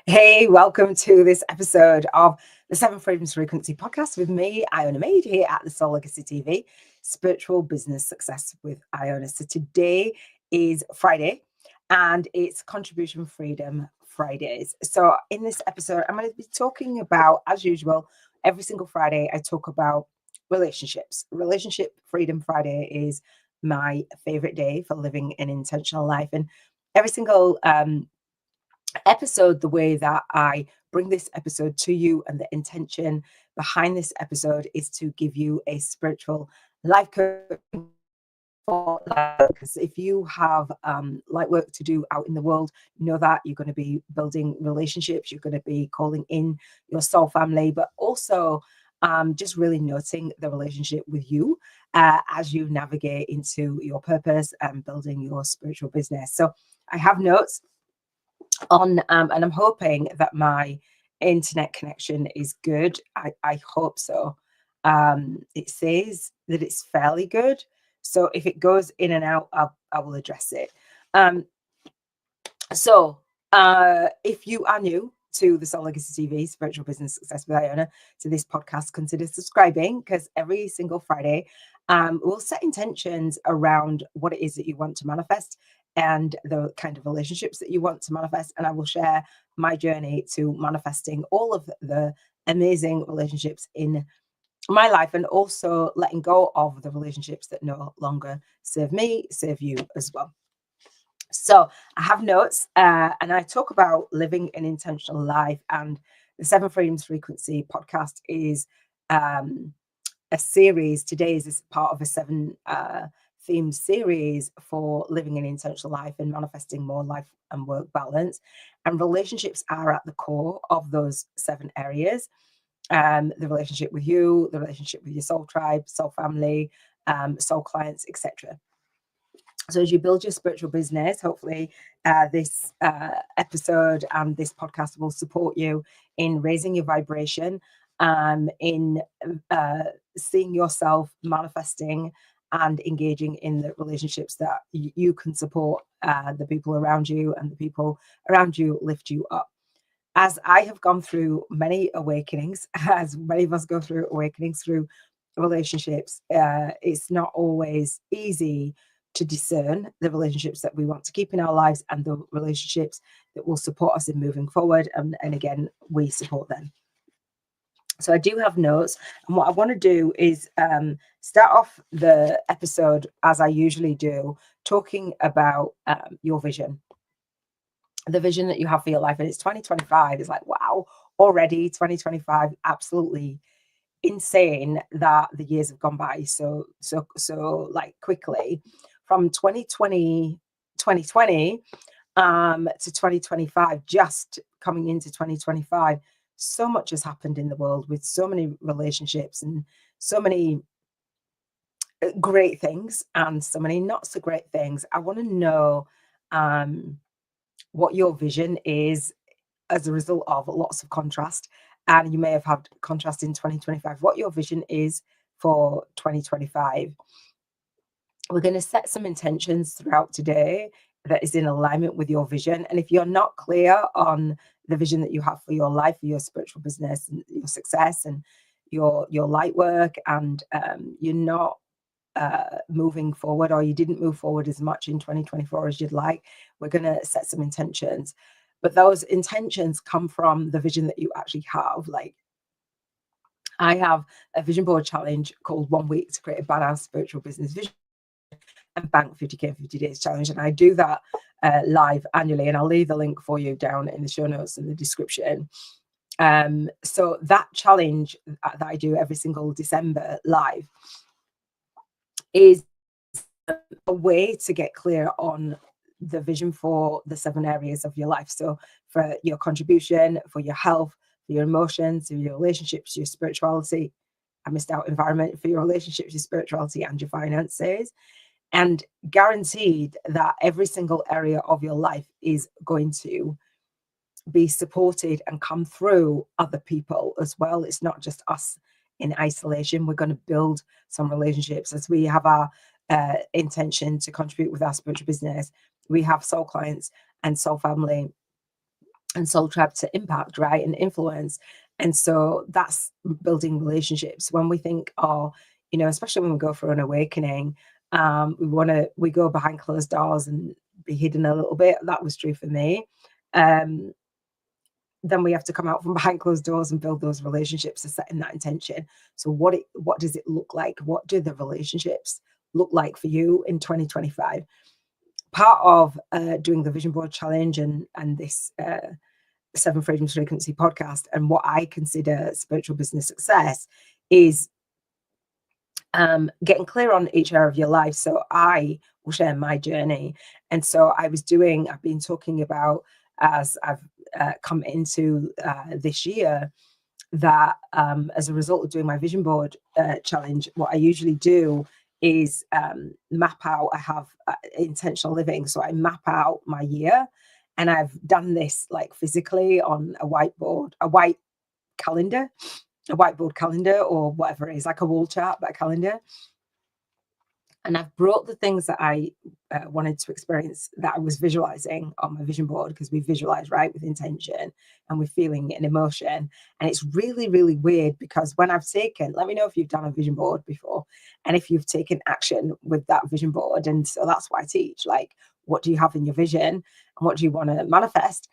Hey, welcome to this episode of the Seven Freedoms Frequency podcast with me, Iona Maid, here at the Soul Legacy TV, Spiritual Business Success with Iona. So today is Friday and it's Contribution Freedom Fridays. So in this episode, I'm going to be talking about, as usual, every single Friday, I talk about relationships. Relationship Freedom Friday is my favorite day for living an intentional life. And every single episode, the way that I bring this episode to you and the intention behind this episode is to give you a spiritual life coach for light work. Because if you have light work to do out in the world, you know that you're going to be building relationships, you're going to be calling in your soul family, but also just really noting the relationship with you as you navigate into your purpose and building your spiritual business. So I have notes on and I'm hoping that my internet connection is good. I hope so. It says that it's fairly good, so if it goes in and out, I will address it. um so if you are new to the Soul Legacy TV Spiritual Business Success with Iona, to this podcast, consider subscribing, because every single Friday we'll set intentions around what it is that you want to manifest and the kind of relationships that you want to manifest. And I will share my journey to manifesting all of the amazing relationships in my life, and also letting go of the relationships that no longer serve me, serve you as well. So I have notes and I talk about living an intentional life. And the Seven Freedoms Frequency podcast is a series. Today is part of a seven themed series for living an intentional life and manifesting more life and work balance. And relationships are at the core of those seven areas. The relationship with you, the relationship with your soul tribe, soul family, soul clients, etc. So as you build your spiritual business, hopefully this episode and this podcast will support you in raising your vibration, in seeing yourself manifesting and engaging in the relationships that you can support the people around you, and the people around you lift you up. As I have gone through many awakenings, as many of us go through awakenings through relationships, it's not always easy to discern the relationships that we want to keep in our lives and the relationships that will support us in moving forward. And again, we support them. So I do have notes, and what I want to do is start off the episode as I usually do, talking about your vision, the vision that you have for your life. And it's 2025. It's like, wow, already 2025, absolutely insane that the years have gone by so like quickly. From 2020 to 2025, just coming into 2025, so much has happened in the world, with so many relationships and so many great things and so many not so great things. I want to know what your vision is as a result of lots of contrast. And you may have had contrast in 2025. What your vision is for 2025. We're going to set some intentions throughout today that is in alignment with your vision. And if you're not clear on the vision that you have for your life, for your spiritual business, and your success, and your light work, and you're not moving forward, or you didn't move forward as much in 2024 as you'd like, we're going to set some intentions. But those intentions come from the vision that you actually have. Like, I have a vision board challenge called 1 week to create a badass spiritual business vision and bank 50k in 50 days challenge. And I do that live annually. And I'll leave the link for you down in the show notes in the description. So that challenge that I do every single December live is a way to get clear on the vision for the seven areas of your life. So for your contribution, for your health, for your emotions, for your relationships, your spirituality. I missed out environment, for your relationships, your spirituality, and your finances. And guaranteed that every single area of your life is going to be supported and come through other people as well. It's not just us in isolation. We're going to build some relationships as we have our intention to contribute with our spiritual business. We have soul clients and soul family and soul tribe to impact, right, and influence. And so that's building relationships. When we think, oh, especially when we go for an awakening, we go behind closed doors and be hidden a little bit. That was true for me. Um, then we have to come out from behind closed doors and build those relationships and setting that intention. So what does it look like? What do the relationships look like for you in 2025? Part of doing the vision board challenge and this Seven Freedoms Frequency podcast, and what I consider spiritual business success, is getting clear on each area of your life. So I will share my journey. And so I've been talking about, as I've come into this year, that as a result of doing my vision board challenge, what I usually do is map out. I have intentional living. So I map out my year. And I've done this like physically on a whiteboard, calendar, a whiteboard calendar, or whatever it is, like a wall chart, but a calendar. And I've brought the things that I wanted to experience, that I was visualizing on my vision board, because we visualize, right, with intention, and we're feeling an emotion. And it's really, really weird, because when let me know if you've done a vision board before, and if you've taken action with that vision board. And so that's why I teach, like, what do you have in your vision and what do you want to manifest?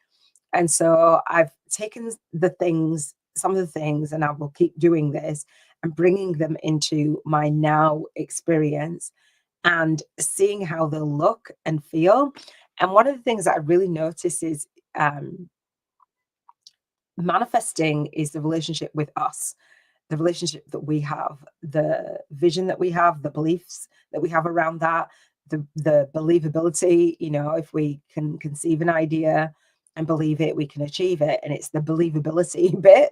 And so I've taken some of the things, and I will keep doing this and bringing them into my now experience and seeing how they'll look and feel. And one of the things that I really notice is manifesting is the relationship with us, the relationship that we have, the vision that we have, the beliefs that we have around that, the believability. If we can conceive an idea and believe it, we can achieve it. And it's the believability bit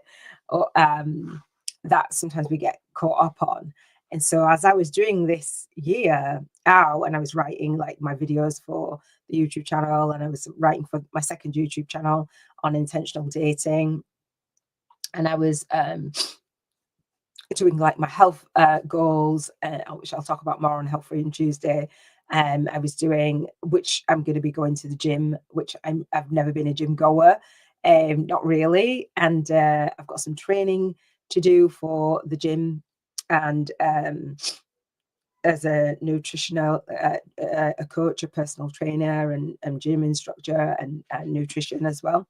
that sometimes we get caught up on. And so as I was doing this year out, and I was writing like my videos for the YouTube channel, and I was writing for my second YouTube channel on intentional dating, and I was doing like my health goals, which I'll talk about more on Health Freedom Tuesday. I was doing, which I'm going to be going to the gym, which I've never been a gym goer, not really. And I've got some training to do for the gym, and as a nutritional, a coach, a personal trainer, and gym instructor, and nutrition as well.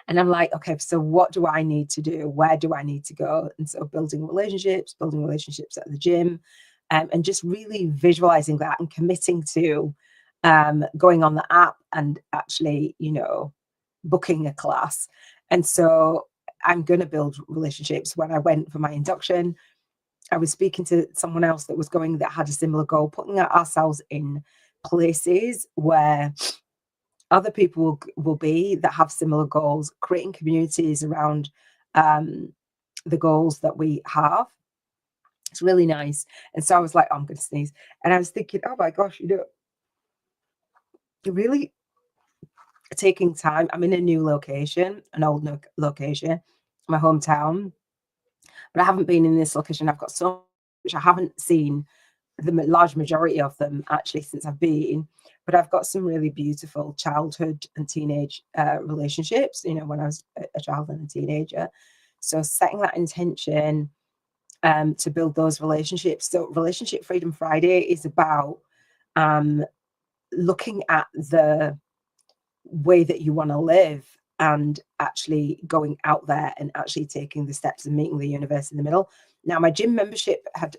And I'm like, okay, so what do I need to do? Where do I need to go? And so building relationships at the gym, and just really visualizing that and committing to going on the app and actually, booking a class. And so I'm going to build relationships. When I went for my induction, I was speaking to someone else that had a similar goal, putting ourselves in places where other people will be that have similar goals, creating communities around the goals that we have. It's really nice. And so I was like, oh, I'm going to sneeze. And I was thinking, oh my gosh, you're really taking time. I'm in a new location, an old location, my hometown, but I haven't been in this location. I've got so much which I haven't seen the large majority of them actually since I've been, but I've got some really beautiful childhood and teenage relationships, when I was a child and a teenager. So setting that intention to build those relationships. So Relationship Freedom Friday is about looking at the way that you want to live, and actually going out there and actually taking the steps and meeting the universe in the middle. Now, my gym membership had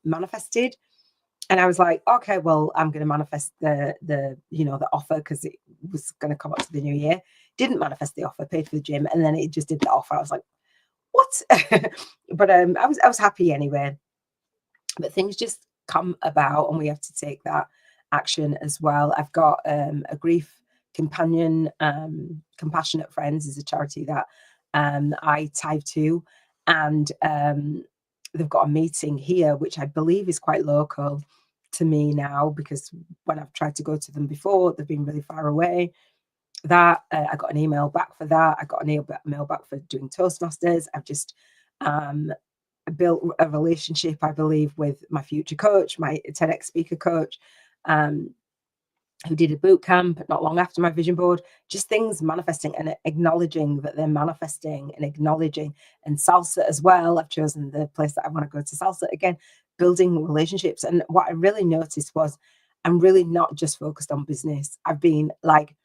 manifested, and I was like, okay, well, I'm going to manifest the offer, because it was going to come up to the new year. Didn't manifest the offer, paid for the gym, and then it just did the offer. I was like, what? But I was happy anyway. But things just come about, and we have to take that action as well. I've got a grief companion, Compassionate Friends is a charity that I tithe to, and they've got a meeting here, which I believe is quite local to me now, because when I've tried to go to them before, they've been really far away. That I got an email back for that. I got an email back for doing Toastmasters. I've just built a relationship, I believe, with my future coach, my TEDx speaker coach. who did a boot camp not long after my vision board, just things manifesting and acknowledging that they're manifesting and acknowledging. And salsa as well. I've chosen the place that I want to go to salsa again, building relationships. And what I really noticed was I'm really not just focused on business. I've been like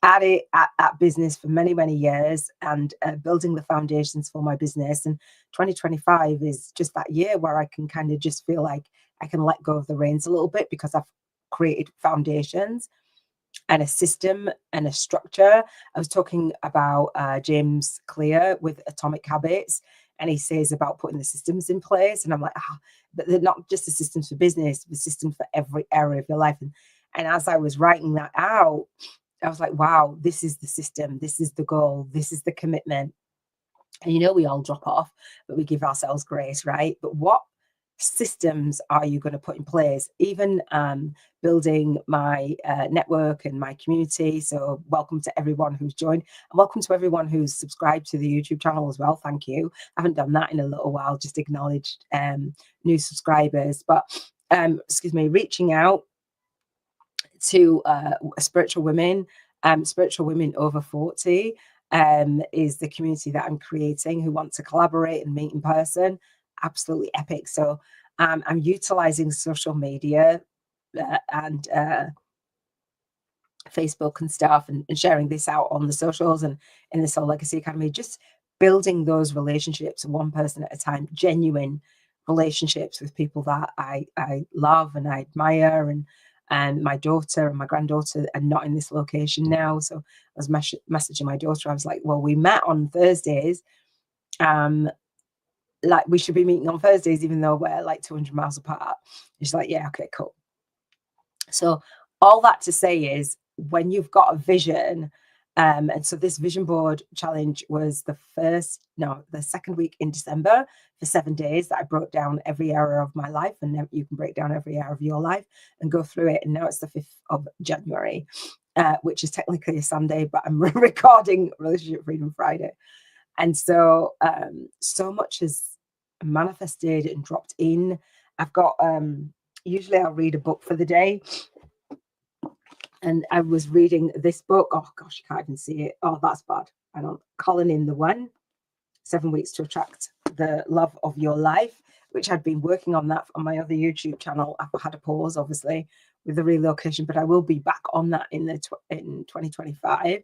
at it at business for many, many years and building the foundations for my business. And 2025 is just that year where I can kind of just feel like I can let go of the reins a little bit because I've created foundations and a system and a structure. I was talking about James Clear with Atomic Habits, and he says about putting the systems in place. And I'm like, but they're not just the systems for business, the systems for every area of your life. And as I was writing that out, I was like, wow, this is the system, this is the goal, this is the commitment. And we all drop off, but we give ourselves grace, right? But what systems are you going to put in place? Even building my network and my community. So welcome to everyone who's joined, and welcome to everyone who's subscribed to the YouTube channel as well. Thank you. I haven't done that in a little while, just acknowledged new subscribers. But reaching out to spiritual women over 40 is the community that I'm creating, who want to collaborate and meet in person. Absolutely epic. So I'm utilizing social media and Facebook and stuff, and sharing this out on the socials and in the Soul Legacy Academy, just building those relationships one person at a time, genuine relationships with people that I love and I admire. And my daughter and my granddaughter are not in this location now. So I was messaging my daughter. I was like, well, we met on Thursdays. Like we should be meeting on Thursdays, even though we're like 200 miles apart. And she's like, yeah, okay, cool. So all that to say is, when you've got a vision, and so this vision board challenge was the second week in December for 7 days that I broke down every area of my life, and then you can break down every area of your life and go through it. And now it's the 5th of January, which is technically a Sunday, but I'm recording Relationship Freedom Friday. And so, so much has manifested and dropped in. I've got, usually I'll read a book for the day. And I was reading this book. Oh gosh, you can't even see it. Oh, that's bad. I don't. Colin in the One, 7 Weeks to Attract the Love of Your Life, which I'd been working on that on my other YouTube channel. I've had a pause, obviously, with the relocation, but I will be back on that in 2025.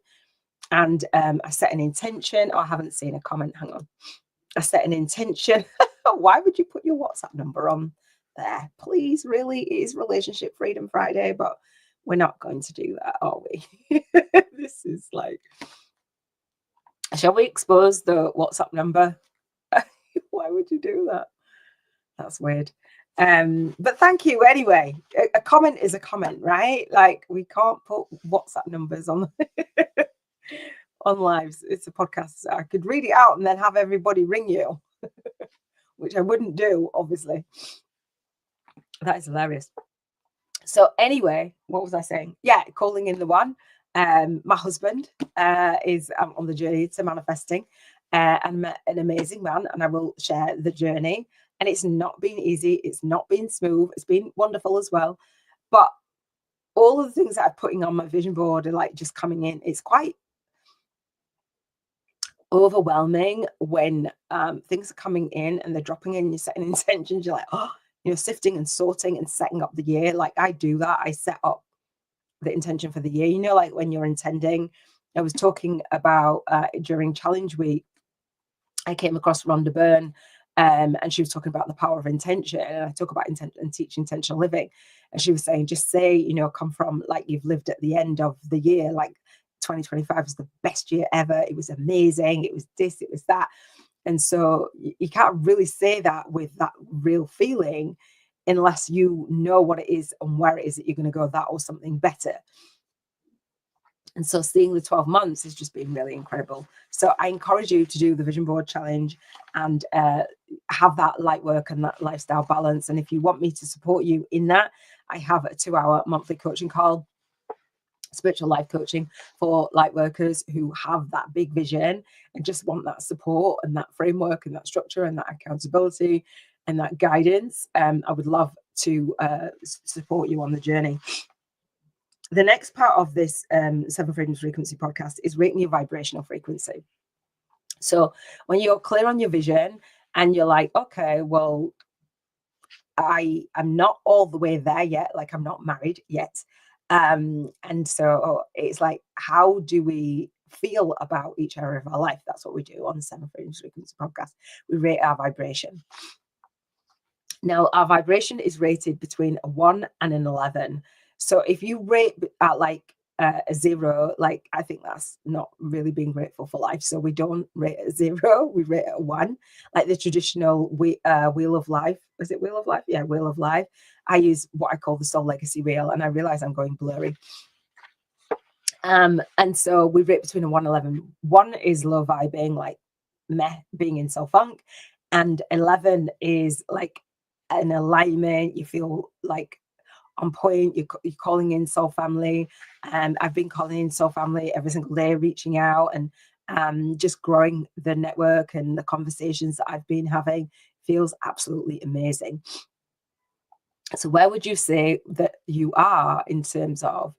And I set an intention. Oh, I haven't seen a comment. Hang on. I set an intention. Why would you put your WhatsApp number on there? Please, really, it is Relationship Freedom Friday, but we're not going to do that, are we? This is like, shall we expose the WhatsApp number? Why would you do that? That's weird. But thank you anyway. A comment is a comment, right? Like, we can't put WhatsApp numbers on on lives. It's a podcast. I could read it out and then have everybody ring you, which I wouldn't do, obviously. That is hilarious. So anyway, what was I saying? Yeah, calling in the one. My husband is on the journey to manifesting, and met an amazing man, and I will share the journey. And it's not been easy. It's not been smooth. It's been wonderful as well. But all of the things that I'm putting on my vision board are like just coming in. It's quite overwhelming when things are coming in and they're dropping in. You're setting intentions. You're like, oh, sifting and sorting and setting up the year. Like I do that. I set up the intention for the year. Like when you're intending. I was talking about during challenge week, I came across Rhonda Byrne, and she was talking about the power of intention. And I talk about intent and teach intentional living. And she was saying, just say, come from like you've lived at the end of the year, like 2025 was the best year ever. It was amazing. It was this, it was that. And so you can't really say that with that real feeling unless you know what it is and where it is that you're going to go, that or something better. And so seeing the 12 months has just been really incredible. So I encourage you to do the vision board challenge and have that light work and that lifestyle balance. And if you want me to support you in that, I have a 2-hour monthly coaching call, spiritual life coaching for light workers who have that big vision and just want that support and that framework and that structure and that accountability and that guidance. I would love to support you on the journey. The next part of this Seven Freedoms Frequency podcast is rating your vibrational frequency. So when you're clear on your vision and you're like, okay, well, I am not all the way there yet, like I'm not married yet. And so it's like, how do we feel about each area of our life? That's what we do on the Seven Freedoms Frequency podcast. We rate our vibration. Now, our vibration is rated between a 1 and an 11. So if you rate at like a 0, like I think that's not really being grateful for life. So we don't rate at 0, we rate at a 1, like the traditional wheel of life. Was it Wheel of Life? Yeah, Wheel of Life. I use what I call the Soul Legacy Wheel, and I realize I'm going blurry. And so we rate between a 1 and 11. 1 is low vibing, like meh, being in soul funk, and 11 is like an alignment. You feel like on point. You're calling in soul family. I've been calling in soul family every single day, reaching out and just growing the network, and the conversations that I've been having feels absolutely amazing. So where would you say that you are in terms of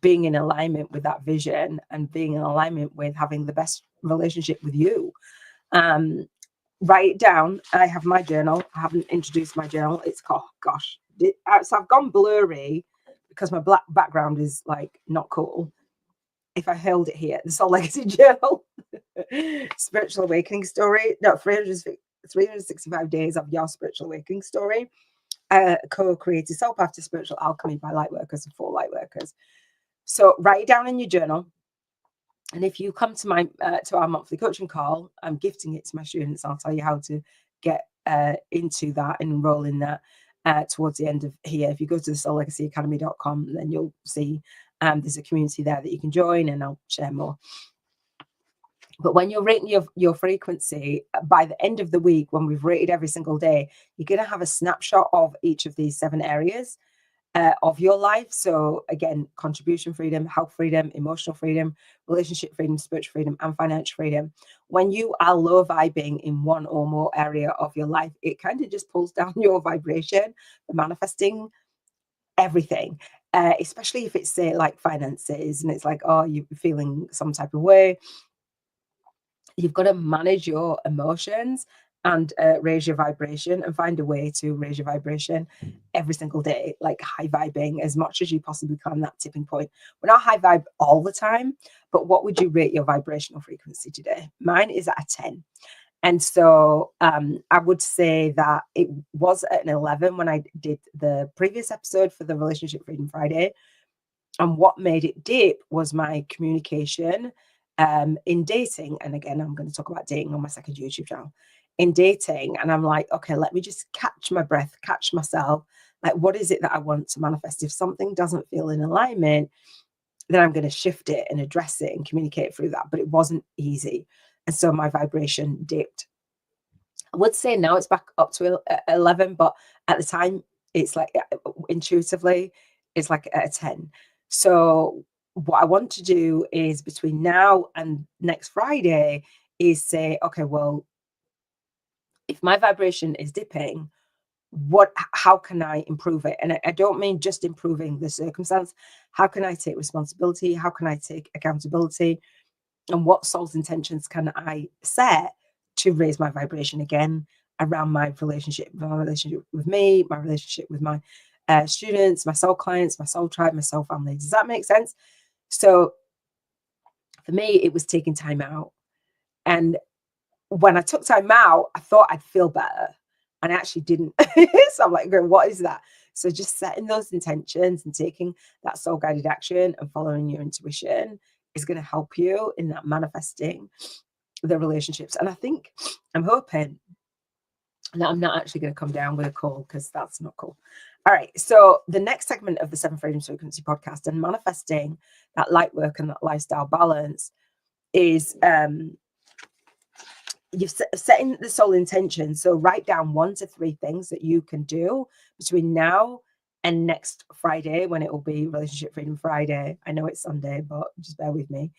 being in alignment with that vision and being in alignment with having the best relationship with you? Write it down. I have my journal. I haven't introduced my journal. It's called, gosh, so I've gone blurry because my black background is like not cool. If I held it here, the Soul Legacy Journal, Spiritual Awakening Story, no, 365 Days of Your Spiritual Awakening Story, co-created Soul Path to Spiritual Alchemy by Lightworkers and for Lightworkers. So write it down in your journal. And if you come to my to our monthly coaching call, I'm gifting it to my students. I'll tell you how to get into that and enroll in that towards the end of here. If you go to the soullegacyacademy.com, then you'll see there's a community there that you can join, and I'll share more. But when you're rating your frequency, by the end of the week, when we've rated every single day, you're going to have a snapshot of each of these 7 areas of your life. So again, contribution freedom, health freedom, emotional freedom, relationship freedom, spiritual freedom, and financial freedom. When you are low vibing in one or more area of your life, it kind of just pulls down your vibration for manifesting everything, especially if it's, say, like finances, and it's like, oh, you're feeling some type of way. You've got to manage your emotions and raise your vibration, and find a way to raise your vibration every single day, like high vibing as much as you possibly can, that tipping point. We're not high vibe all the time, but what would you rate your vibrational frequency today? Mine is at a 10. And so I would say that it was at an 11 when I did the previous episode for the Relationship Freedom Friday. And what made it dip was my communication in dating. And again, I'm going to talk about dating on my second YouTube channel. In dating, and I'm like, okay, let me just catch my breath, catch myself. Like, what is it that I want to manifest? If something doesn't feel in alignment, then I'm going to shift it and address it and communicate through that. But it wasn't easy. And so my vibration dipped. I would say now it's back up to 11, but at the time, it's like intuitively, it's like a 10. So what I want to do is between now and next Friday is say, okay, well, if my vibration is dipping, how can I improve it? And I don't mean just improving the circumstance. How can I take responsibility? How can I take accountability? And what soul's intentions can I set to raise my vibration again around my relationship with me, my relationship with my students, my soul clients, my soul tribe, my soul family? Does that make sense? So for me, it was taking time out. And when I took time out, I thought I'd feel better, and I actually didn't. So I'm like, what is that? So just setting those intentions and taking that soul guided action and following your intuition is going to help you in that manifesting the relationships. And I think, I'm hoping that I'm not actually going to come down with a call, because that's not cool. All right. So the next segment of the Seven Freedoms Frequency podcast and manifesting that light work and that lifestyle balance is you're setting the soul intention. So write down 1 to 3 things that you can do between now and next Friday, when it will be Relationship Freedom Friday. I know it's Sunday, but just bear with me.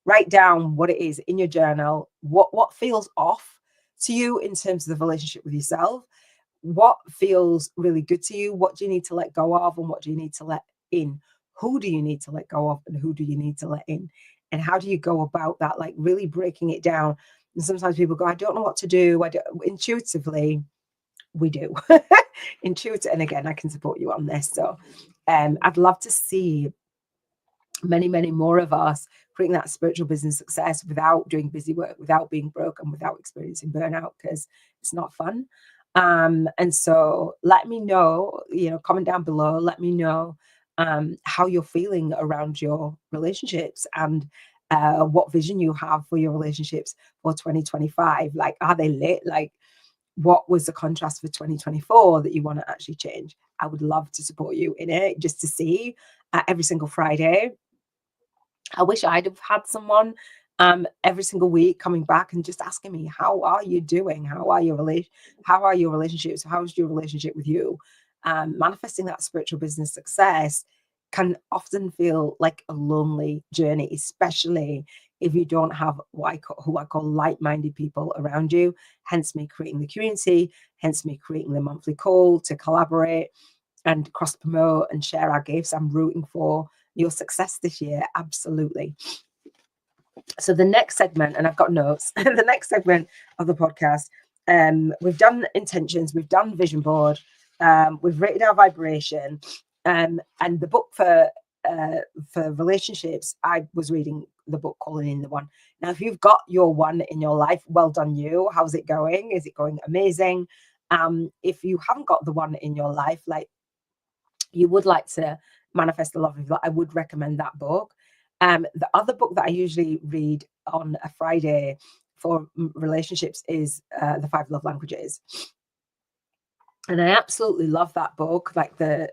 Write down what it is in your journal, what feels off to you in terms of the relationship with yourself, what feels really good to you, what do you need to let go of, and what do you need to let in. who do you need to let go of and who do you need to let in? And how do you go about that? Like really breaking it down. And sometimes people go, I don't know what to do. I don't, intuitively, we do. Intuitive. And again, I can support you on this. So I'd love to see many more of us creating that spiritual business success without doing busy work, without being broke, and without experiencing burnout, because it's not fun. And so let me know, comment down below, let me know how you're feeling around your relationships, and what vision you have for your relationships for 2025. Like, are they lit? Like, what was the contrast for 2024 that you want to actually change? I would love to support you in it, just to see every single Friday. I wish I'd have had someone every single week coming back and just asking me, how are you doing? How are your relationships? How's your relationship with you? Manifesting that spiritual business success can often feel like a lonely journey, especially if you don't have who I call like-minded people around you. Hence me creating the community, hence me creating the monthly call to collaborate and cross promote and share our gifts. I'm rooting for your success this year. Absolutely. So the next segment, and I've got notes, the next segment of the podcast, we've done intentions, we've done vision board, we've rated our vibration, and the book for relationships, I was reading the book Calling in the One. Now, if you've got your one in your life, well done you. How's it going? Is it going amazing? If you haven't got the one in your life, like you would like to manifest the love of your life, I would recommend that book. The other book that I usually read on a Friday for relationships is The 5 Love Languages. And I absolutely love that book, like the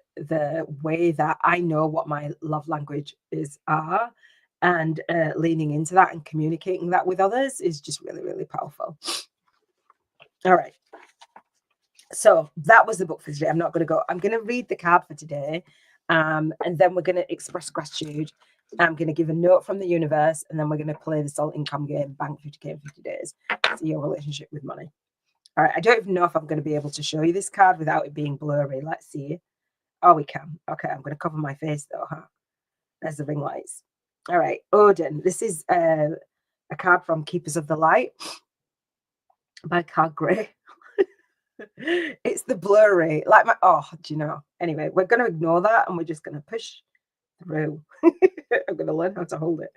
way that I know what my love languages are, and leaning into that and communicating that with others is just really powerful. All right. So that was the book for today. I'm going to read the card for today. And then we're going to express gratitude. I'm going to give a note from the universe, and then we're going to play the salt income game, bank 50K in 50 days. See your relationship with money. All right. I don't even know if I'm going to be able to show you this card without it being blurry. Let's see. Oh, we can. Okay. I'm going to cover my face though, huh? There's the ring lights. All right. Odin. This is a card from Keepers of the Light by Card Gray. It's the blurry, like do you know? Anyway, we're going to ignore that and we're just going to push through. I'm going to learn how to hold it.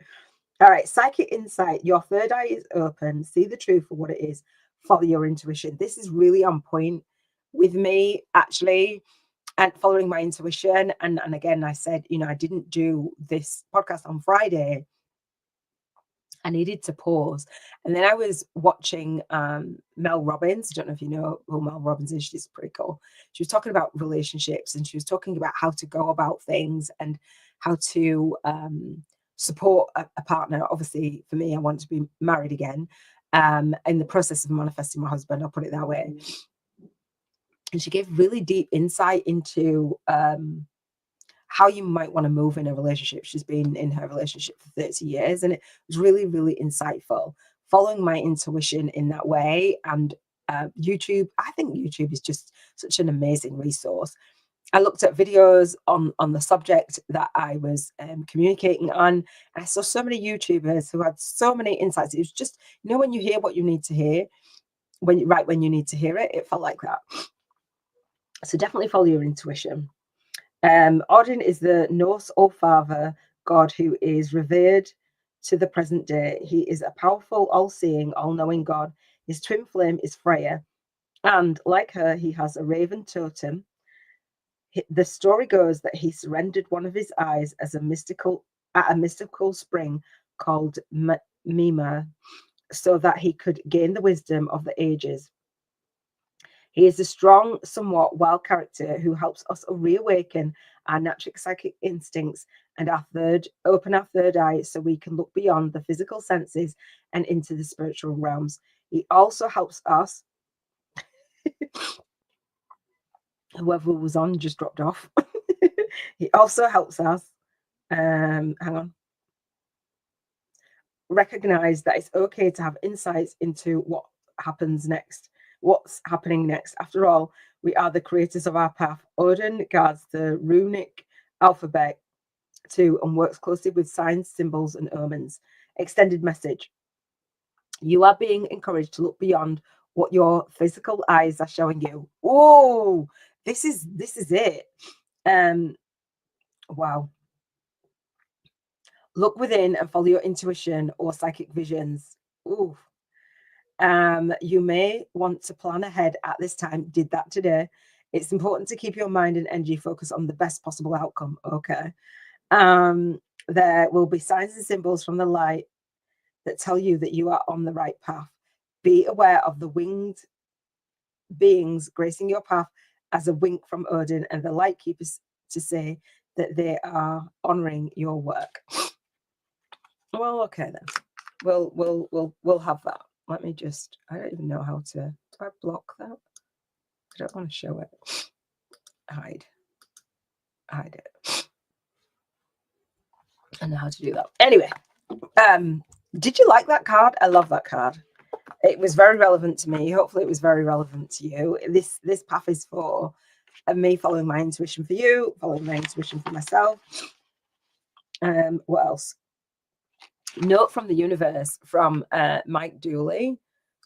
All right, psychic insight. Your third eye is open. See the truth for what it is. Follow your intuition. This is really on point with me, actually, and following my intuition. And again, I said, I didn't do this podcast on Friday. I needed to pause. And then I was watching Mel Robbins. I don't know if you know who Mel Robbins is. She's pretty cool. She was talking about relationships, and she was talking about how to go about things and how to support a partner. Obviously, for me, I want to be married again. In the process of manifesting my husband, I'll put it that way. And she gave really deep insight into how you might want to move in a relationship. She's been in her relationship for 30 years, and it was really insightful. Following my intuition in that way, and YouTube, I think YouTube is just such an amazing resource. I looked at videos on the subject that I was communicating on, and I saw so many YouTubers who had so many insights. It was just, when you hear what you need to hear, when you need to hear it, it felt like that. So definitely follow your intuition. Odin is the Norse All-Father god who is revered to the present day. He is a powerful, all-seeing, all-knowing god. His twin flame is Freya, and like her, he has a raven totem. The story goes that he surrendered one of his eyes at a mystical spring called Mima, so that he could gain the wisdom of the ages. He is a strong, somewhat wild character who helps us reawaken our natural psychic instincts and open our third eye so we can look beyond the physical senses and into the spiritual realms. He also helps us. Whoever was on just dropped off. He also helps us. Hang on. Recognize that it's okay to have insights into what's happening next. After all, we are the creators of our path. Odin guards the runic alphabet 2 and works closely with signs, symbols, and omens. Extended message. You are being encouraged to look beyond what your physical eyes are showing you. Oh, this is it. Wow. Look within and follow your intuition or psychic visions. Ooh. You may want to plan ahead at this time. Did that today. It's important to keep your mind and energy focused on the best possible outcome. Okay. There will be signs and symbols from the light that tell you that you are on the right path. Be aware of the winged beings gracing your path as a wink from Odin and the light keepers to say that they are honoring your work. Well, okay then. We'll have that. Let me just, I don't even know how to, do I block that? I don't want to show it. Hide it. I know how to do that. Anyway, did you like that card? I love that card. It was very relevant to me. Hopefully it was very relevant to you. This path is for me following my intuition for you, following my intuition for myself. What else? Note from the universe from Mike Dooley.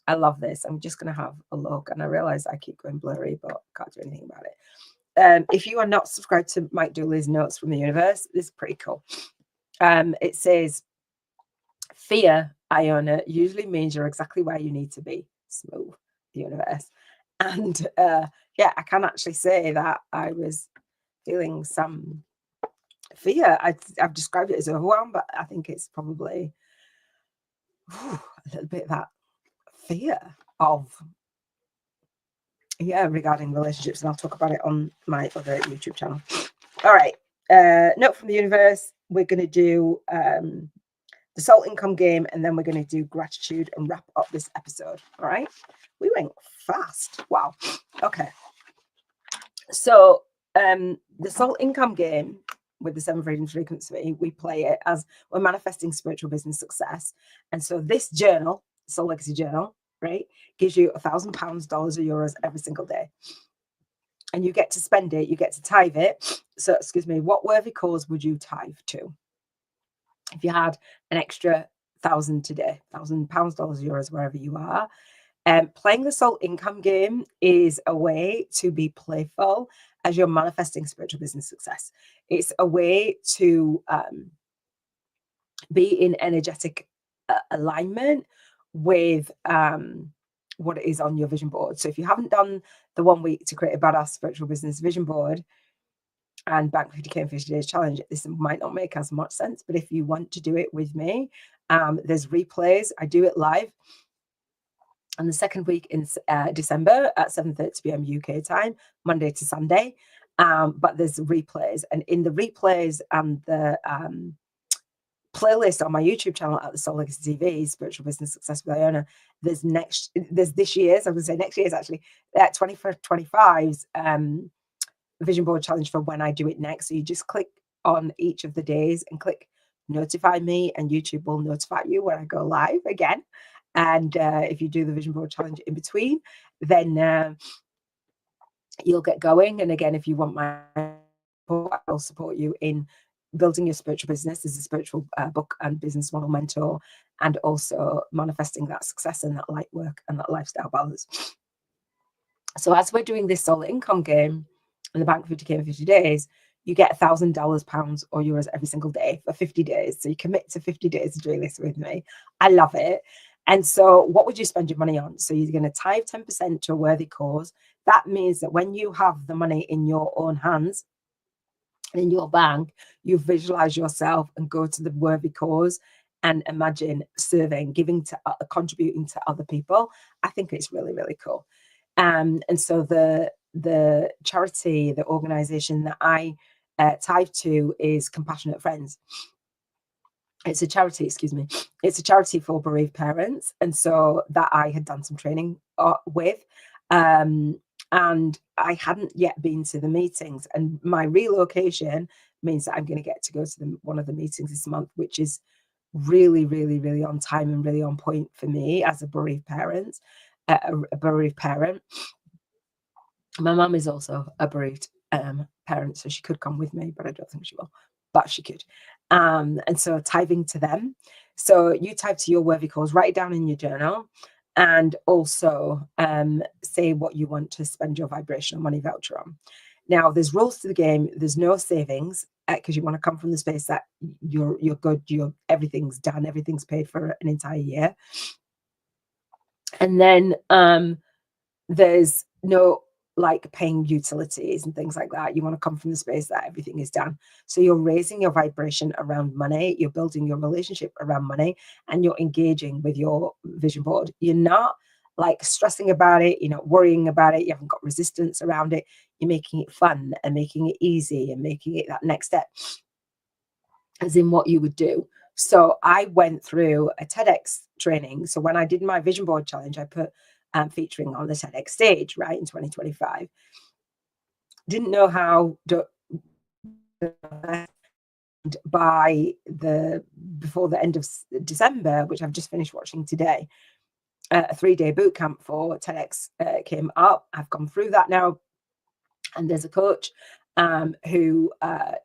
I love this. I'm just going to have a look, and I realize I keep going blurry, but can't do anything about it. If you are not subscribed to Mike Dooley's Notes from the Universe, this is pretty cool. It says, fear, Iona, usually means you're exactly where you need to be. Smooth, the universe. And yeah, I can actually say that I was feeling some fear. I've described it as overwhelm, but I think it's probably a little bit of that fear of, yeah, regarding relationships, and I'll talk about it on my other YouTube channel. All right, note from the universe. We're going to do the soul income game, and then we're going to do gratitude and wrap up this episode. All right, we went fast. Wow. Okay, so the soul income game with the 7 freedoms frequency, we play it as we're manifesting spiritual business success. And so this journal, Soul Legacy Journal, right, gives you £1,000, dollars, or euros every single day. And you get to spend it, you get to tithe it. So, excuse me, what worthy cause would you tithe to? If you had an extra 1,000 today, £1,000, dollars, euros, wherever you are. Playing the soul income game is a way to be playful as you're manifesting spiritual business success. It's a way to be in energetic alignment with what it is on your vision board. So if you haven't done the 1 week to create a badass spiritual business vision board and Bank 50K in 50 days challenge, this might not make as much sense, but if you want to do it with me, there's replays. I do it live. And the second week in December at 7:30 p.m. UK time, Monday to Sunday. But there's replays, and in the replays and the playlist on my YouTube channel at the Soul Legacy TV, Spiritual Business Success with Iona, there's this year's, I would say next year's actually, 2025's vision board challenge for when I do it next. So you just click on each of the days and click notify me, and YouTube will notify you when I go live again. And if you do the vision board challenge in between, then you'll get going. And again, if you want my support, I'll support you in building your spiritual business as a spiritual book and business model mentor, and also manifesting that success and that light work and that lifestyle balance. So as we're doing this soul income game in the Bank 50K in 50 days, you get $1,000, pounds, or euros every single day for 50 days. So you commit to 50 days of doing this with me. I love it. And so what would you spend your money on? So you're going to tithe 10% to a worthy cause. That means that when you have the money in your own hands and in your bank, you visualize yourself and go to the worthy cause and imagine serving, giving to, contributing to other people. I think it's really, really cool. And so the charity, the organization that I tithe to is Compassionate Friends. It's a charity, excuse me. It's a charity for bereaved parents. And so that I had done some training with. And I hadn't yet been to the meetings. And my relocation means that I'm going to get to go to one of the meetings this month, which is really, really, really on time and really on point for me as a bereaved parent. A bereaved parent. My mum is also a bereaved parent, so she could come with me, but I don't think she will. but she could. And so tithing to them. So you type to your worthy cause, write it down in your journal, and also say what you want to spend your vibrational money voucher on. Now, there's rules to the game. There's no savings because you want to come from the space that you're good. Everything's done. Everything's paid for an entire year. And then there's no like paying utilities and things like that. You want to come from the space that everything is done. So you're raising your vibration around money, you're building your relationship around money, and you're engaging with your vision board. You're not like stressing about it, you're not worrying about it, you haven't got resistance around it. You're making it fun and making it easy and making it that next step, as in what you would do. So I went through a TEDx training. So when I did my vision board challenge, I put featuring on the TEDx stage, right, in 2025. Didn't know how to, by before the end of December, which I've just finished watching today, a 3-day boot camp for TEDx came up. I've gone through that now, and there's a coach who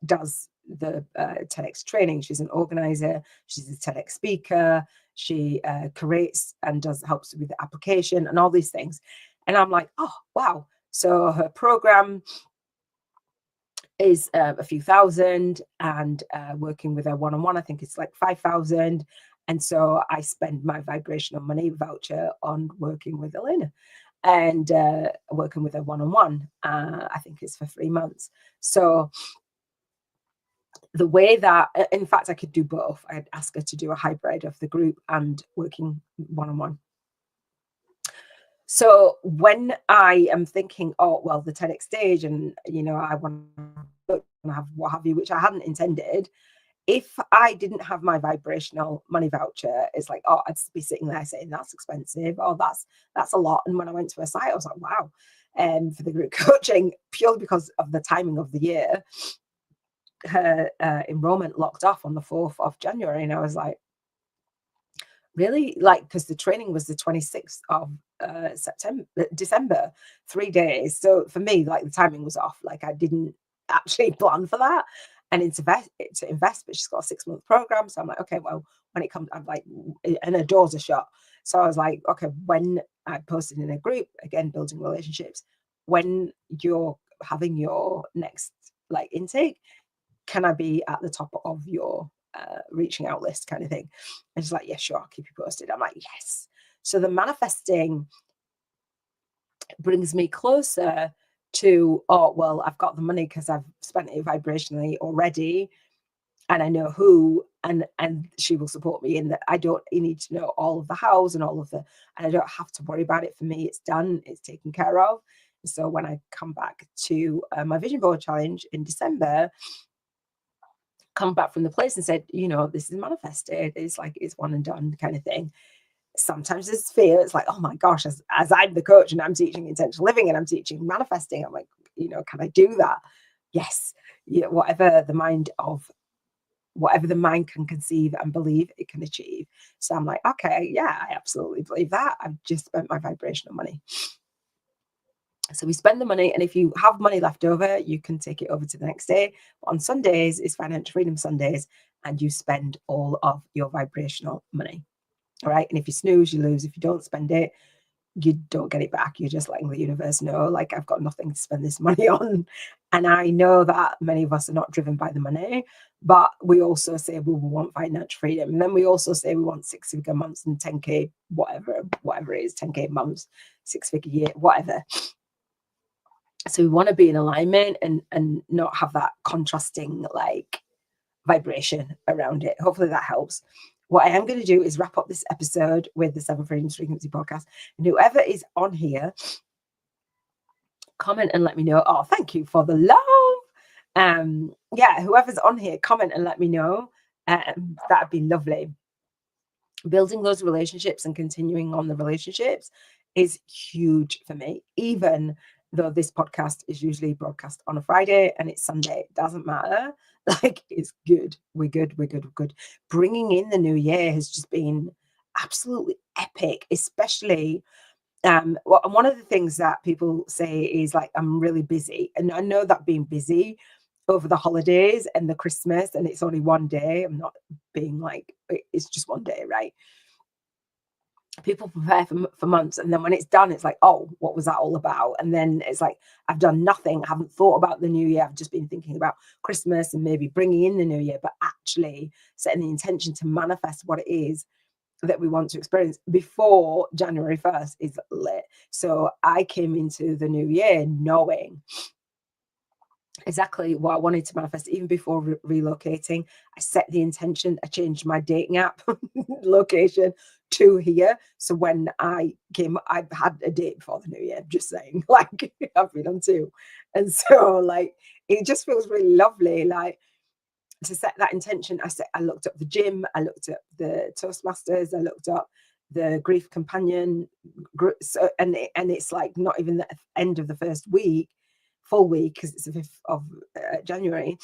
does the TEDx training. She's an organizer, she's a TEDx speaker, she curates and helps with the application and all these things. And I'm like, oh wow. So her program is a few thousand, and working with her one-on-one, I think it's like 5,000. And so I spend my vibrational money voucher on working with Elena and working with her one-on-one. I think it's for 3 months. So the way that, in fact, I could do both. I'd ask her to do a hybrid of the group and working one-on-one. So when I am thinking, oh, well, the TEDx stage, and, I want to have what have you, which I hadn't intended, if I didn't have my vibrational money voucher, it's like, oh, I'd be sitting there saying that's expensive. Oh, that's a lot. And when I went to her site, I was like, wow. For the group coaching, purely because of the timing of the year, her enrollment locked off on the 4th of January. And I was like, really? Like, because the training was the 26th of December, 3 days. So for me, like, the timing was off. Like, I didn't actually plan for that. And to invest, but she's got a 6-month program. So I'm like, okay, well, when it comes, I'm like, and her doors are shut. So I was like, okay, when I posted in a group, again, building relationships, when you're having your next like intake, can I be at the top of your reaching out list kind of thing? And she's like, yeah, sure, I'll keep you posted. I'm like, yes. So the manifesting brings me closer to, oh, well, I've got the money because I've spent it vibrationally already, and I know who, and she will support me in that. I don't need to know all of the hows and all of the, and I don't have to worry about it. For me, it's done, it's taken care of. So when I come back to my vision board challenge in December, come back from the place and said, this is manifested. It's like, it's one and done kind of thing. Sometimes there's fear. It's like, oh my gosh, as I'm the coach and I'm teaching intentional living and I'm teaching manifesting, I'm like, can I do that? Yes. Whatever the mind can conceive and believe, it can achieve. So I'm like, okay, yeah, I absolutely believe that. I've just spent my vibrational money. So we spend the money, and if you have money left over, you can take it over to the next day. But on Sundays is Financial Freedom Sundays, and you spend all of your vibrational money. All right. And if you snooze, you lose. If you don't spend it, you don't get it back. You're just letting the universe know, like, I've got nothing to spend this money on. And I know that many of us are not driven by the money, but we also say we want financial freedom. And then we also say we want 6-figure months and 10K, whatever it is, 10K months, 6-figure year, whatever. So we want to be in alignment and not have that contrasting like vibration around it. Hopefully that helps. What I am going to do is wrap up this episode with the 7 Freedoms Frequency podcast. And whoever is on here, comment and let me know. Oh, thank you for the love. Yeah, whoever's on here, comment and let me know. That'd be lovely. Building those relationships and continuing on the relationships is huge for me, even though this podcast is usually broadcast on a Friday and it's Sunday. It doesn't matter. Like, it's good. We're good. Bringing in the new year has just been absolutely epic, especially one of the things that people say is like, I'm really busy. And I know that being busy over the holidays and the Christmas, and it's only one day. I'm not being like, it's just one day, right? People prepare for months, and then when it's done, it's like, oh, what was that all about? And then it's like, I've done nothing. I haven't thought about the new year. I've just been thinking about Christmas and maybe bringing in the new year, but actually setting the intention to manifest what it is that we want to experience before January 1st is lit. So I came into the new year knowing exactly what I wanted to manifest. Even before relocating, I set the intention. I changed my dating app location to here. So when I came, I've had a date before the new year, just saying, like, I've been on two. And so, like, it just feels really lovely, like, to set that intention. I looked up the gym, I looked up the Toastmasters, I looked up the grief companion group. So, and it's like not even the end of the first week, full week, because it's the 5th of January,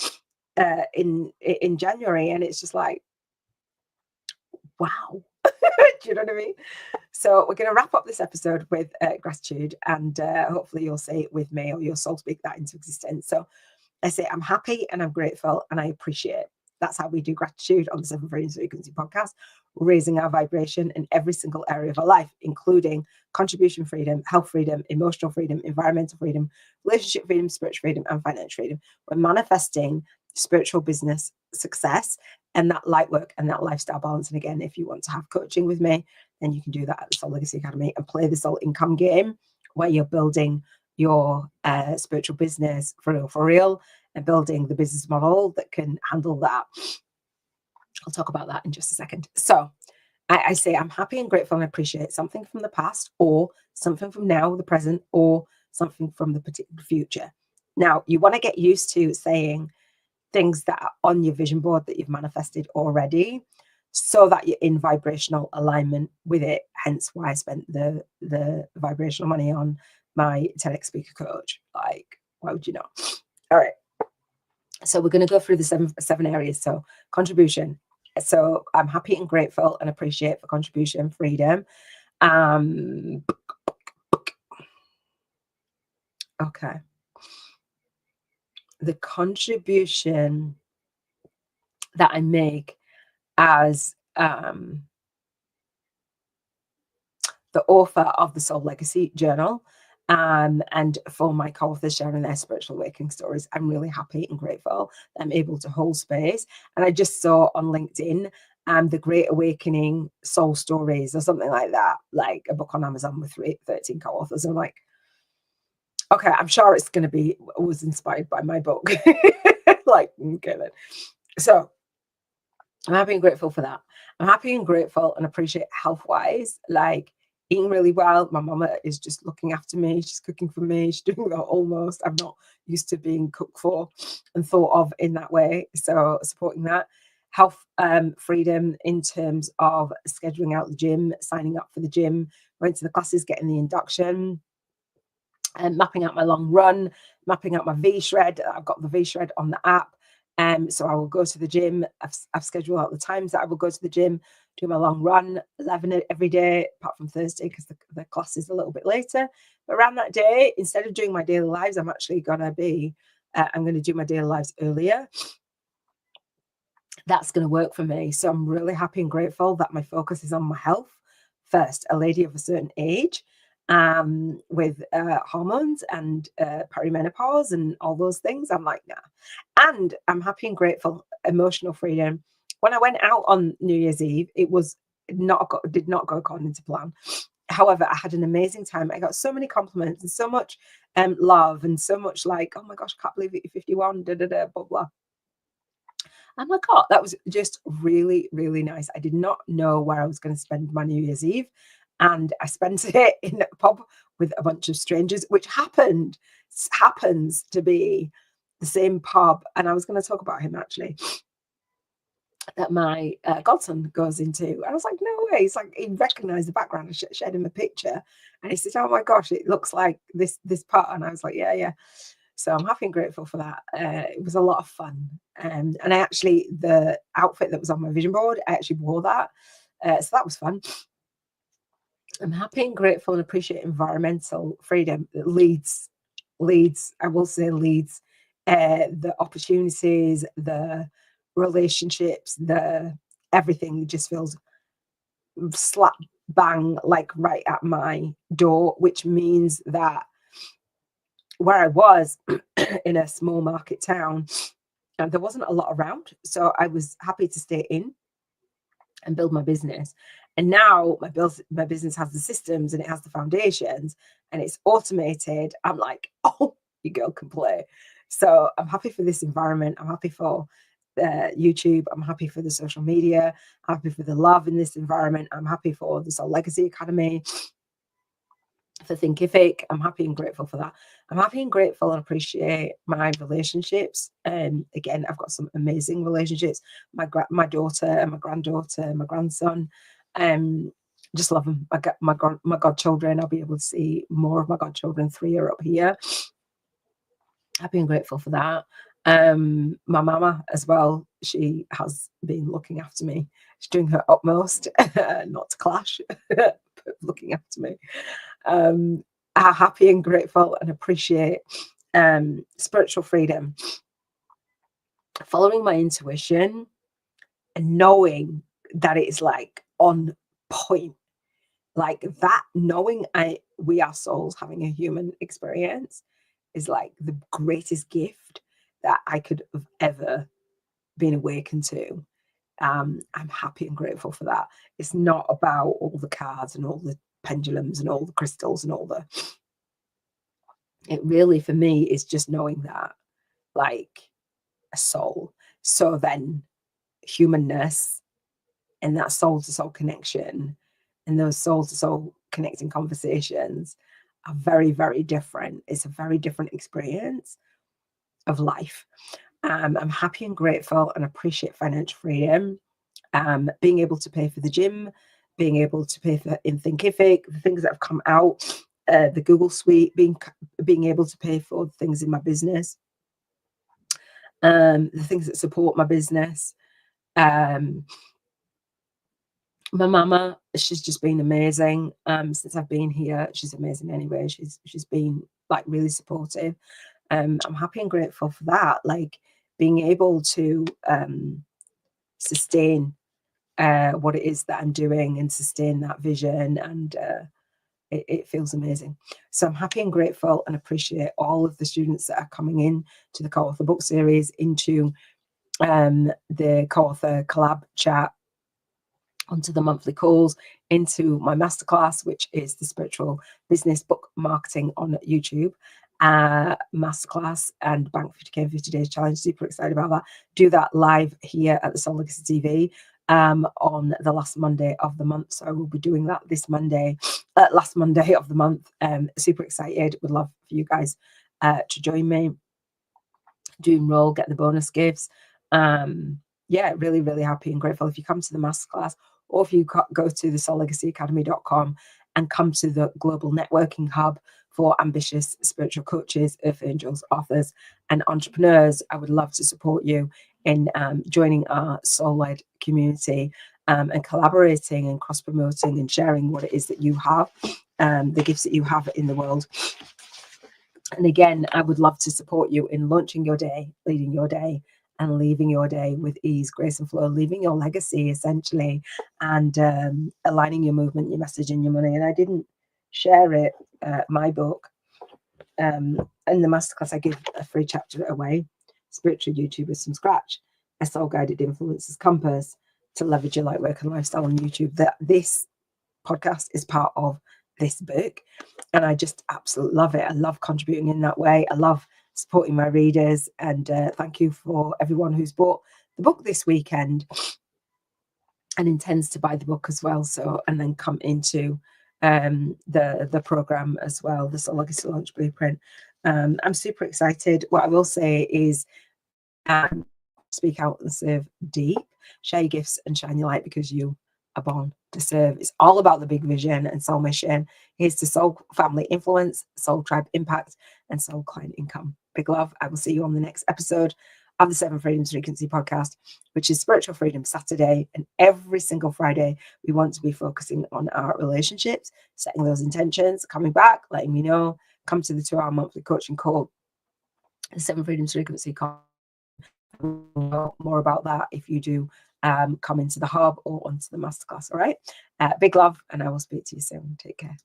in January, and it's just like, wow. Do you know what I mean? So we're going to wrap up this episode with gratitude, and hopefully you'll say it with me, or your soul speak that into existence. So I say, I'm happy and I'm grateful and I appreciate. That's how we do gratitude on the Seven Freedoms Frequency podcast, raising our vibration in every single area of our life, including contribution freedom, health freedom, emotional freedom, environmental freedom, relationship freedom, spiritual freedom, and financial freedom. We're manifesting spiritual business success and that light work and that lifestyle balance. And again, if you want to have coaching with me, then you can do that at the Soul Legacy Academy and play the soul income game where you're building your spiritual business for real, and building the business model that can handle that. I'll talk about that in just a second. So I say I'm happy and grateful and appreciate something from the past, or something from now, the present, or something from the particular future. Now, you want to get used to saying things that are on your vision board that you've manifested already, so that you're in vibrational alignment with it. Hence why I spent the vibrational money on my TEDx speaker coach. Like, why would you know? All right. So we're going to go through the seven areas. So contribution. So I'm happy and grateful and appreciate for contribution, freedom. Okay. The contribution that I make as the author of the Soul Legacy Journal, and for my co-authors sharing their spiritual awakening stories, I'm really happy and grateful that I'm able to hold space. And I just saw on LinkedIn the Great Awakening Soul Stories or something like that, like a book on Amazon with 13 co-authors. I'm like, okay, I'm sure it's going to be, was inspired by my book. Like, okay then. So I'm happy and grateful for that. I'm happy and grateful and appreciate health-wise, like eating really well. My mama is just looking after me. She's cooking for me. She's doing that almost. I'm not used to being cooked for and thought of in that way. So supporting that. Health freedom in terms of scheduling out the gym, signing up for the gym, going to the classes, getting the induction, and mapping out my long run, mapping out my V-Shred. I've got the V-Shred on the app. So I will go to the gym. I've scheduled out the times that I will go to the gym, do my long run, 11 every day, apart from Thursday because the class is a little bit later. But around that day, instead of doing my daily lives, I'm actually going to be, I'm going to do my daily lives earlier. That's going to work for me. So I'm really happy and grateful that my focus is on my health first. A lady of a certain age, with hormones and perimenopause and all those things, I'm like, nah. And I'm happy and grateful, emotional freedom. When I went out on New Year's Eve, it was did not go according to plan. However, I had an amazing time. I got so many compliments and so much love, and so much like, oh my gosh, I can't believe it, you're 51, da da da, blah blah. I'm like, oh, that was just really, really nice. I did not know where I was going to spend my New Year's Eve. And I spent it in a pub with a bunch of strangers, which happens to be the same pub. And I was going to talk about him actually, that my godson goes into. And I was like, no way. He's like, he recognized the background. I shared him a picture. And he said, oh my gosh, it looks like this pub. And I was like, yeah, yeah. So I'm happy and grateful for that. It was a lot of fun. And I actually, the outfit that was on my vision board, I actually wore that. So that was fun. I'm happy and grateful and appreciate environmental freedom. Leads, I will say leads the opportunities, the relationships, the everything just feels slap bang like right at my door, which means that where I was in a small market town, there wasn't a lot around. So I was happy to stay in and build my business. And now my business has the systems and it has the foundations and it's automated. I'm like, oh, your girl can play. So I'm happy for this environment. I'm happy for YouTube. I'm happy for the social media. I'm happy for the love in this environment. I'm happy for the Soul Legacy Academy, for Thinkific. I'm happy and grateful for that. I'm happy and grateful and appreciate my relationships. And again, I've got some amazing relationships. My daughter and my granddaughter, my grandson. Just love them. My godchildren. I'll be able to see more of my godchildren. 3 are up here. Happy and grateful for that. My mama as well. She has been looking after me. She's doing her utmost not to clash, but looking after me. I'm happy and grateful and appreciate spiritual freedom, following my intuition and knowing that it's like on point, like that, knowing we are souls having a human experience is like the greatest gift that I could have ever been awakened to. I'm happy and grateful for that. It's not about all the cards and all the pendulums and all the crystals and all the, it really for me is just knowing that, like, a soul. So then humanness and that soul to soul connection and those soul to soul connecting conversations are very, very different. It's a very different experience of life. I'm happy and grateful and appreciate financial freedom. Being able to pay for the gym, being able to pay for in Thinkific, the things that have come out, the Google Suite, being able to pay for things in my business, the things that support my business. My mama, she's just been amazing. Since I've been here, she's amazing anyway. She's been like really supportive. I'm happy and grateful for that. Like being able to sustain what it is that I'm doing and sustain that vision, and it feels amazing. So I'm happy and grateful and appreciate all of the students that are coming in to the co-author book series, into the co-author collab chat, onto the monthly calls, into my masterclass, which is the Spiritual Business Book Marketing on YouTube masterclass, and Bank 50K in 50 Days Challenge. Super excited about that. Do that live here at the Soul Legacy TV on the last Monday of the month. So I will be doing that this Monday, last Monday of the month. Super excited. Would love for you guys to join me. Do enroll, get the bonus gifts. Yeah, really, really happy and grateful. If you come to the masterclass, or if you go to the soullegacyacademy.com and come to the global networking hub for ambitious spiritual coaches, earth angels, authors, and entrepreneurs, I would love to support you in joining our soul-led community and collaborating and cross-promoting and sharing what it is that you have, the gifts that you have in the world. And again, I would love to support you in launching your day, leading your day, and leaving your day with ease, grace, and flow, leaving your legacy essentially, and aligning your movement, your message, and your money. And I didn't share it, my book. In the masterclass, I give a free chapter away: Spiritual YouTubers from Scratch, a soul guided influencer's compass to leverage your light work and lifestyle on YouTube. That this podcast is part of this book, and I just absolutely love it. I love contributing in that way. I love supporting my readers, and thank you for everyone who's bought the book this weekend and intends to buy the book as well. So, and then come into the program as well, the Soul Legacy Launch Blueprint. I'm super excited. What I will say is, speak out and serve deep. Share your gifts and shine your light, because you are born to serve. It's all about the big vision and soul mission. Here's to soul family influence, soul tribe impact, and soul client income. Big love. I will see you on the next episode of the Seven Freedoms Frequency podcast, which is Spiritual Freedom Saturday. And every single Friday, we want to be focusing on our relationships, setting those intentions, coming back, letting me know, come to the 2-hour monthly coaching call the Seven Freedoms Frequency. More about that if you do come into the hub or onto the masterclass. All right. Big love, and I will speak to you soon. Take care.